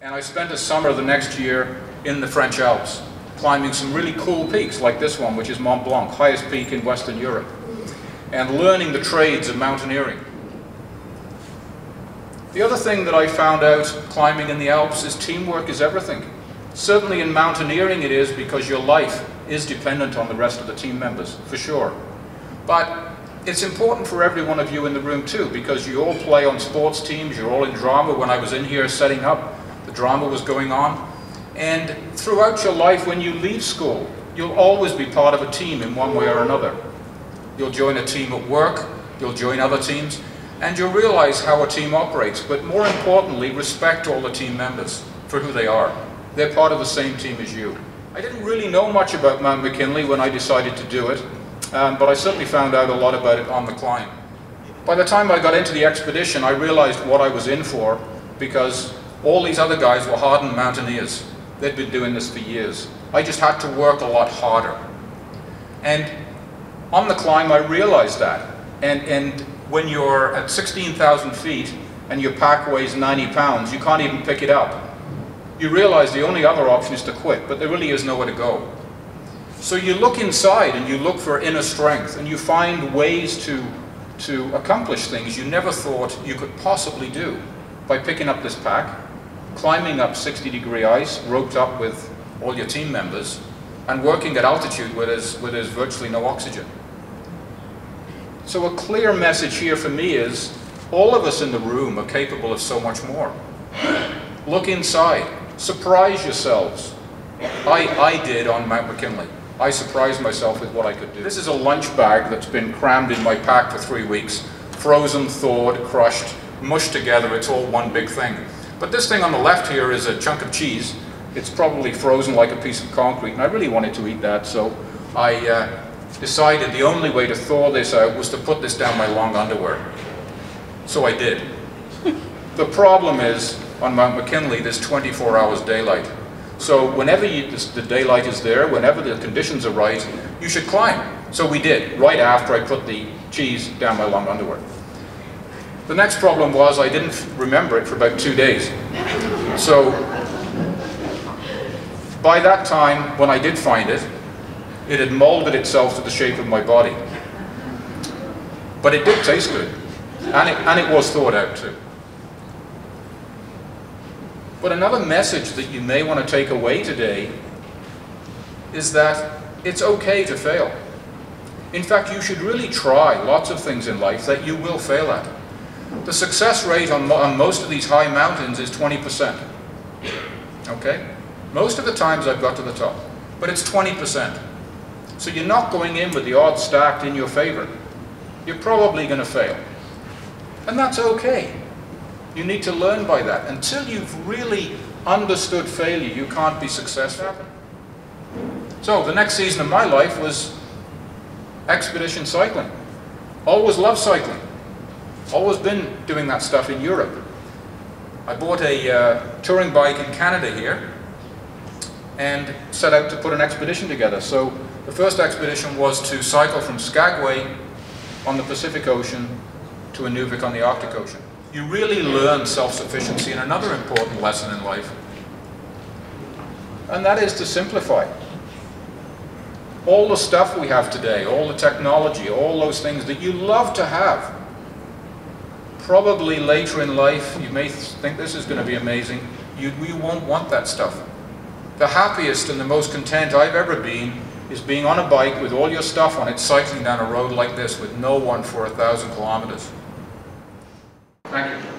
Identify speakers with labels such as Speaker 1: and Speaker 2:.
Speaker 1: And I spent a summer the next year in the French Alps, climbing some really cool peaks like this one, which is Mont Blanc, highest peak in Western Europe, and learning the trades of mountaineering. The other thing that I found out climbing in the Alps is teamwork is everything. Certainly in mountaineering it is, because your life is dependent on the rest of the team members, for sure. But it's important for every one of you in the room too, because you all play on sports teams, you're all in drama. When I was in here setting up, the drama was going on. And throughout your life, when you leave school, you'll always be part of a team in one way or another. You'll join a team at work, you'll join other teams, and you'll realize how a team operates. But more importantly, respect all the team members for who they are. They're part of the same team as you. I didn't really know much about Mount McKinley when I decided to do it, but I certainly found out a lot about it on the climb. By the time I got into the expedition, I realized what I was in for, because all these other guys were hardened mountaineers. They'd been doing this for years. I just had to work a lot harder. And on the climb, I realized that. And when you're at 16,000 feet and your pack weighs 90 pounds, you can't even pick it up. You realize the only other option is to quit, but there really is nowhere to go. So you look inside and you look for inner strength, and you find ways to accomplish things you never thought you could possibly do by picking up this pack, climbing up 60-degree ice, roped up with all your team members, and working at altitude where there's virtually no oxygen. So a clear message here for me is, all of us in the room are capable of so much more. Look inside. Surprise yourselves. I did on Mount McKinley. I surprised myself with what I could do. This is a lunch bag that's been crammed in my pack for 3 weeks. Frozen, thawed, crushed, mushed together. It's all one big thing. But this thing on the left here is a chunk of cheese. It's probably frozen like a piece of concrete, and I really wanted to eat that, so I decided the only way to thaw this out was to put this down my long underwear. So I did. The problem is, on Mount McKinley, there's 24 hours daylight. So whenever the daylight is there, whenever the conditions are right, you should climb. So we did, right after I put the cheese down my long underwear. The next problem was I didn't remember it for about 2 days. So by that time, when I did find it, it had molded itself to the shape of my body. But it did taste good, and it was thawed out too. But another message that you may want to take away today is that it's okay to fail. In fact, you should really try lots of things in life that you will fail at. The success rate on most of these high mountains is 20%. Okay? Most of the times I've got to the top, but it's 20%. So you're not going in with the odds stacked in your favor. You're probably going to fail. And that's okay. You need to learn by that. Until you've really understood failure, you can't be successful. So the next season of my life was expedition cycling. Always loved cycling. Always been doing that stuff in Europe. I bought a touring bike in Canada here and set out to put an expedition together. So the first expedition was to cycle from Skagway on the Pacific Ocean to Inuvik on the Arctic Ocean. You really learn self-sufficiency, and another important lesson in life, and that is to simplify. All the stuff we have today, all the technology, all those things that you love to have, probably later in life you may think this is going to be amazing, you won't want that stuff. The happiest and the most content I've ever been is being on a bike with all your stuff on it, cycling down a road like this with no one for 1,000 kilometers. Thank you.